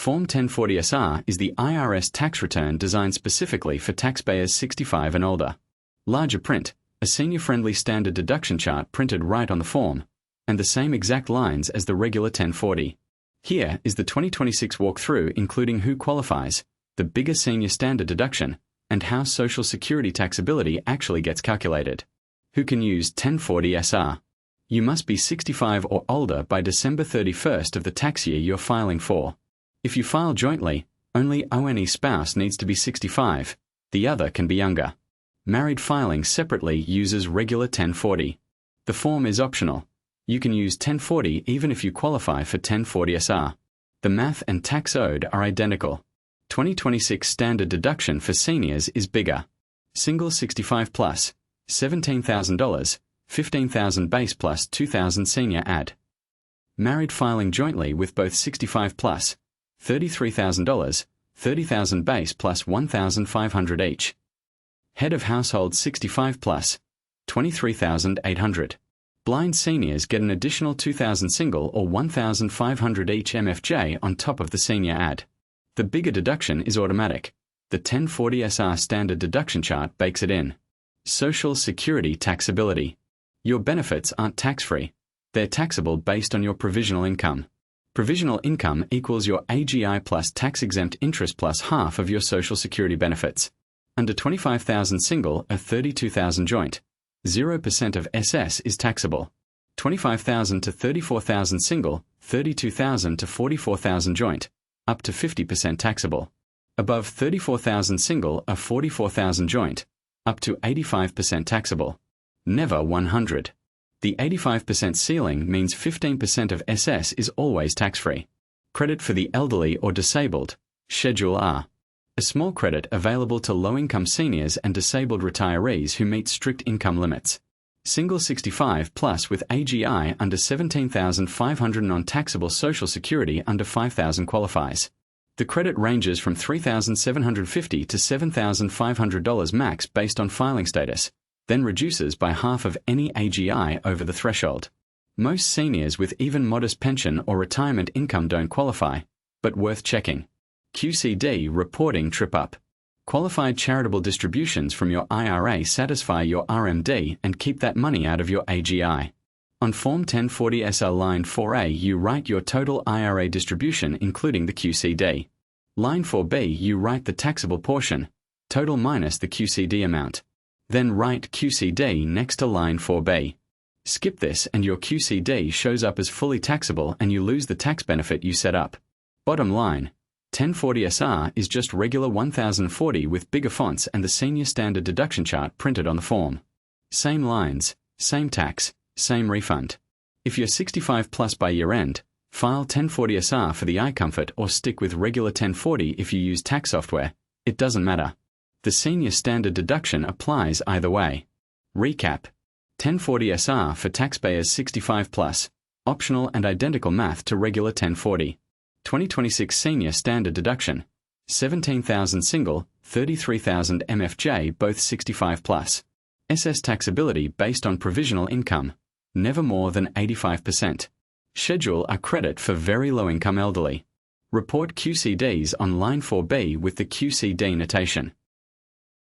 Form 1040SR is the IRS tax return designed specifically for taxpayers 65 and older. Larger print, a senior-friendly standard deduction chart printed right on the form, and the same exact lines as the regular 1040. Here is the 2026 walkthrough including who qualifies, the bigger senior standard deduction, and how Social Security taxability actually gets calculated. Who can use 1040SR? You must be 65 or older by December 31st of the tax year you're filing for. If you file jointly, only ONE spouse needs to be 65, the other can be younger. Married filing separately uses regular 1040. The form is optional. You can use 1040 even if you qualify for 1040SR. The math and tax owed are identical. 2026 standard deduction for seniors is bigger. Single 65 plus, $17,000, $15,000 base plus $2,000 senior add. Married filing jointly with both 65 plus, $33,000, $30,000 base plus $1,500 each. Head of household 65 plus, $23,800. Blind seniors get an additional $2,000 single or $1,500 each MFJ on top of the senior add. The bigger deduction is automatic. The 1040SR standard deduction chart bakes it in. Social Security taxability. Your benefits aren't tax-free. They're taxable based on your provisional income. Provisional income equals your AGI plus tax-exempt interest plus half of your Social Security benefits. Under $25,000 single or $32,000 joint, 0% of SS is taxable. $25,000 to $34,000 single, $32,000 to $44,000 joint, up to 50% taxable. Above $34,000 single or $44,000 joint, up to 85% taxable. Never 100. The 85% ceiling means 15% of SS is always tax-free. Credit for the elderly or disabled, Schedule R. A small credit available to low-income seniors and disabled retirees who meet strict income limits. Single 65 plus with AGI under $17,500 non-taxable Social Security under $5,000 qualifies. The credit ranges from $3,750 to $7,500 max based on filing status, then reduces by half of any AGI over the threshold. Most seniors with even modest pension or retirement income don't qualify, but worth checking. QCD reporting trip up. Qualified charitable distributions from your IRA satisfy your RMD and keep that money out of your AGI. On Form 1040SR Line 4A you write your total IRA distribution including the QCD. Line 4B you write the taxable portion, total minus the QCD amount. Then write QCD next to line 4B. Skip this and your QCD shows up as fully taxable and you lose the tax benefit you set up. Bottom line, 1040SR is just regular 1040 with bigger fonts and the senior standard deduction chart printed on the form. Same lines, same tax, same refund. If you're 65 plus by year end, file 1040SR for the iComfort or stick with regular 1040 if you use tax software. It doesn't matter. The senior standard deduction applies either way. Recap. 1040SR for taxpayers 65 plus, optional and identical math to regular 1040. 2026 senior standard deduction, $17,000 single, $33,000 MFJ both 65 plus. SS taxability based on provisional income, never more than 85%. Schedule a credit for very low income elderly. Report QCDs on line 4B with the QCD notation.